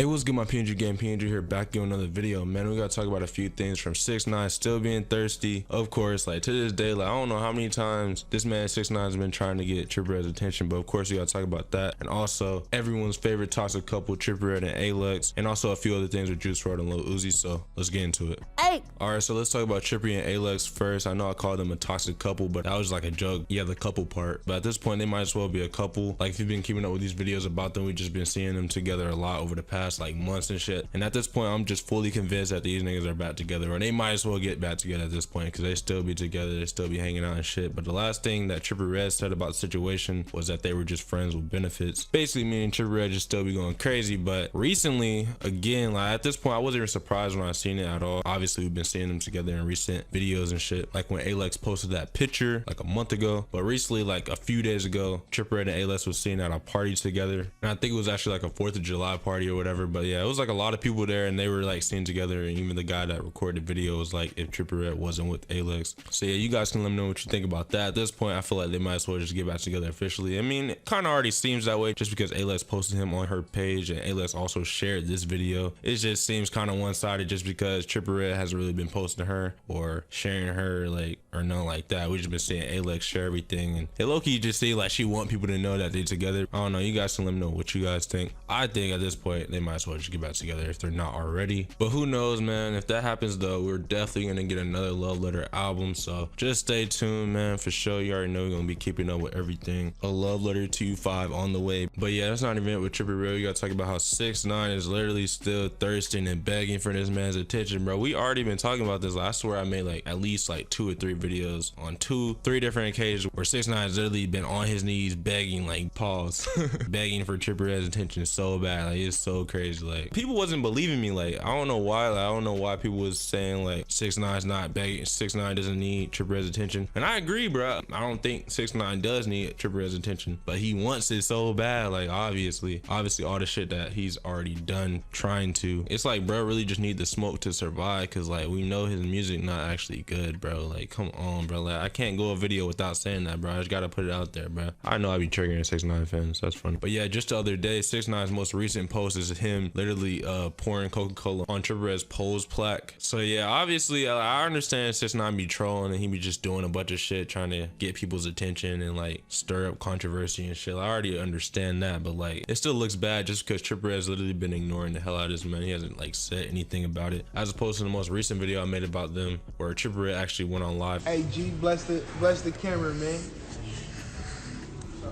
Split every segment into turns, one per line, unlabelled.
Hey, what's good, my PNG gang? PNG here, back in another video. Man, we gotta talk about a few things from 6ix9ine still being thirsty. Of course, like to this day, like I don't know how many times this man 6ix9ine has been trying to get Trippie Redd's attention, but of course we gotta talk about that. And also everyone's favorite toxic couple, Trippie Redd and Ayleks, and also a few other things with Wrld and Lil Uzi. So let's get into it.
Hey.
All right, so let's talk about Trippie and Ayleks first. I know I called them a toxic couple, but that was like a joke. Yeah, the couple part. But at this point, they might as well be a couple. Like if you've been keeping up with these videos about them, we've just been seeing them together a lot over the past like months and shit. And at this point, I'm just fully convinced that these niggas are back together, or they might as well get back together at this point, because they still be together, they still be hanging out and shit. But the last thing that Trippie Redd said about the situation was that they were just friends with benefits, basically meaning Trippie Redd just still be going crazy. But recently, again, like at this point, I wasn't even surprised when I seen it at all. Obviously, we've been seeing them together in recent videos and shit, like when Ayleks posted that picture like a month ago. But recently, like a few days ago, Trippie Redd and Ayleks was seen at a party together, and I think it was actually like a 4th of July party or whatever. But yeah, it was like a lot of people there, and they were like seen together, and even the guy that recorded the video was like, if Trippie Redd wasn't with Ayleks. So yeah, you guys can let me know what you think about that. At this point, I feel like they might as well just get back together officially. I mean, it kind of already seems that way just because Ayleks posted him on her page, and Ayleks also shared this video. It just seems kind of one-sided just because Trippie Redd hasn't really been posting her or sharing her, like, or nothing like that. We just been seeing Ayleks share everything, and it low-key just seems like she want people to know that they together. I don't know, you guys can let me know what you guys think. I think at this point they might as well just get back together if they're not already. But who knows, man. If that happens though, we're definitely gonna get another love letter album, so just stay tuned, man, for sure. You already know we're gonna be keeping up with everything. A love letter to you 5 on the way. But yeah, that's not even it with Trippie Redd. You gotta talk about how 6ix9ine is literally still thirsting and begging for this man's attention, bro. We already been talking about this. I swear I made like at least like 2 or 3 videos on 2-3 different occasions where 6ix9ine has literally been on his knees begging, like pause, begging for Trippie Redd's attention so bad. Like it's so crazy. Like people wasn't believing me. Like I don't know why. Like, I don't know why people was saying like 6ix9ine's not begging, 6ix9ine doesn't need Trippie Redd's attention. And I agree, bro. I don't think 6ix9ine does need Trippie Redd's attention, but he wants it so bad. Like obviously all the shit that he's already done trying to. It's like bro really just need the smoke to survive, because like we know his music not actually good, bro. Like come on, bro. Like I can't go a video without saying that, bro. I just gotta put it out there, bro. I know I be triggering 6ix9ine fans. That's funny. But yeah, just the other day, 6ix9ine's most recent post is him literally pouring Coca-Cola on Trippie Redd's Pose plaque. So yeah, obviously I understand 6ix9ine be trolling and he be just doing a bunch of shit trying to get people's attention and like stir up controversy and shit. I already understand that, but like it still looks bad just because Trippie Redd's literally been ignoring the hell out of this man. He hasn't like said anything about it, as opposed to the most recent video I made about them where Trippie Redd actually went on live.
Hey G, bless the camera, man.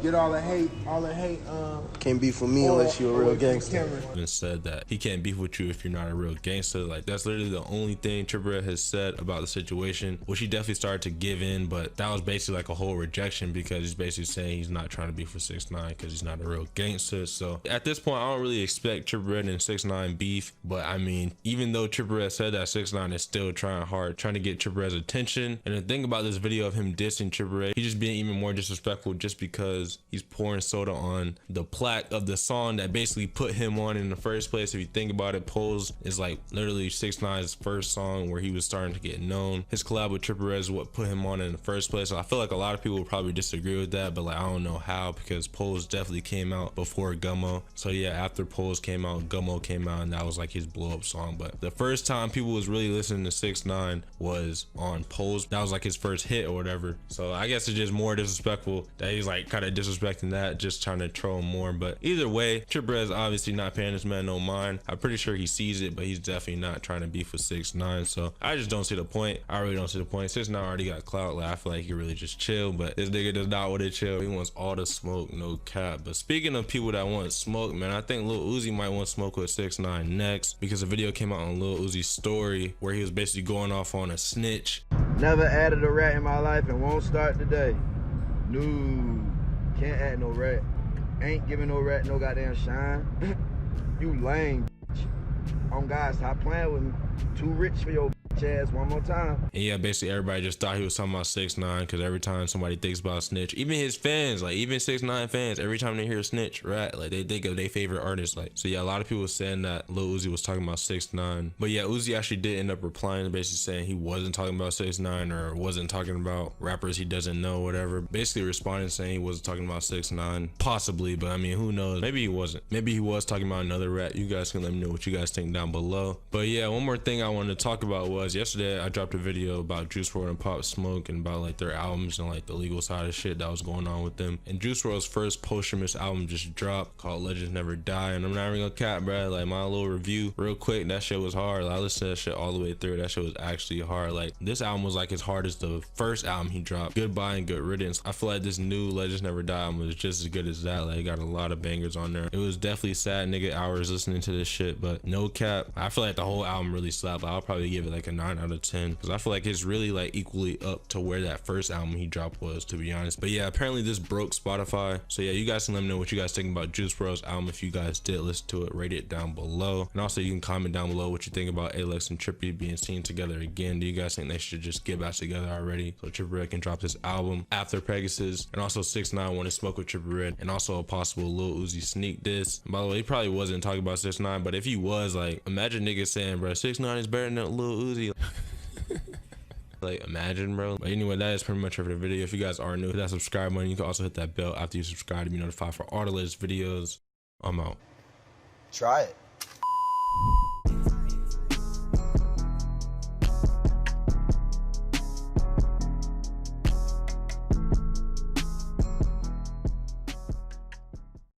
Get all the hate,
Can't beef with me unless you're a real gangster.
And said that he can't beef with you if you're not a real gangster. Like that's literally the only thing Trippie Redd has said about the situation, which he definitely started to give in, but that was basically like a whole rejection, because he's basically saying he's not trying to beef with 6ix9ine because he's not a real gangster. So at this point, I don't really expect Trippie Redd and 6ix9ine beef, but I mean, even though Trippie Redd said that, 6ix9ine is still trying hard, trying to get Trippie Redd's attention. And the thing about this video of him dissing Trippie Redd, he's just being even more disrespectful just because he's pouring soda on the plaque of the song that basically put him on in the first place. If you think about it, Pose is like literally 6ix9ine's first song where he was starting to get known. His collab with Trippie Redd is what put him on in the first place. So I feel like a lot of people would probably disagree with that, but like I don't know how, because Pose definitely came out before Gummo. So yeah, after Pose came out, Gummo came out, and that was like his blow up song. But the first time people was really listening to 6ix9ine was on Pose. That was like his first hit or whatever. So I guess it's just more disrespectful that he's like kind of disrespecting that, just trying to troll more. But either way, Trippie Redd's obviously not paying this man no mind. I'm pretty sure he sees it, but he's definitely not trying to beef with 6ix9ine. So I just don't see the point. I really don't see the point. 6ix9ine already got clout. Like I feel like he really just chill, but this nigga does not want to chill. He wants all the smoke, no cap. But speaking of people that want smoke, man, I think Lil Uzi might want smoke with 6ix9ine next, because a video came out on Lil Uzi's story where he was basically going off on a snitch.
Never added a rat in my life and won't start today. No, can't add no rat. Ain't giving no rat no goddamn shine. You lame bitch. On God, stop playing with me. Too rich for your bitch. Get your ass one more time.
And yeah, basically everybody just thought he was talking about 6ix9ine, because every time somebody thinks about Snitch, even his fans, like even 6ix9ine fans, every time they hear Snitch, right, like they think of their favorite artist. Like, so yeah, a lot of people saying that Lil Uzi was talking about 6ix9ine, but yeah, Uzi actually did end up replying, basically saying he wasn't talking about 6ix9ine or wasn't talking about rappers he doesn't know, whatever. Basically responding saying he wasn't talking about 6ix9ine, possibly, but I mean, who knows? Maybe he wasn't. Maybe he was talking about another rap. You guys can let me know what you guys think down below. But yeah, one more thing I wanted to talk about was yesterday I dropped a video about Juice WRLD and Pop Smoke and about like their albums and like the legal side of shit that was going on with them. And Juice WRLD's first posthumous album just dropped called Legends Never Die, and I'm not even gonna cap, bro, like my little review real quick, that shit was hard. Like, I listened to that shit all the way through. That shit was actually hard. Like, this album was like as hard as the first album he dropped, Goodbye and Good Riddance. I feel like this new Legends Never Die album was just as good as that. Like, it got a lot of bangers on there. It was definitely sad nigga hours listening to this shit, but no cap, I feel like the whole album really slapped. I'll probably give it like a 9 out of 10 because I feel like it's really like equally up to where that first album he dropped was, to be honest. But yeah, apparently this broke Spotify. So yeah, you guys can let me know what you guys think about Juice WRLD's album. If you guys did listen to it, rate it down below, and also you can comment down below what you think about Ayleks and Trippie being seen together again. Do you guys think they should just get back together already so Trippie Redd can drop this album after Pegasus? And also 6ix9ine want to smoke with Trippie Redd, and also a possible Lil Uzi sneak diss. By the way, he probably wasn't talking about 6ix9ine, but if he was, like, imagine niggas saying, bro, 6ix9ine is better than Lil Uzi. Like, imagine, bro. But anyway, that is pretty much it for the video. If you guys are new, hit that subscribe button. You can also hit that bell after you subscribe to be notified for all the latest videos. I'm out.
Try it.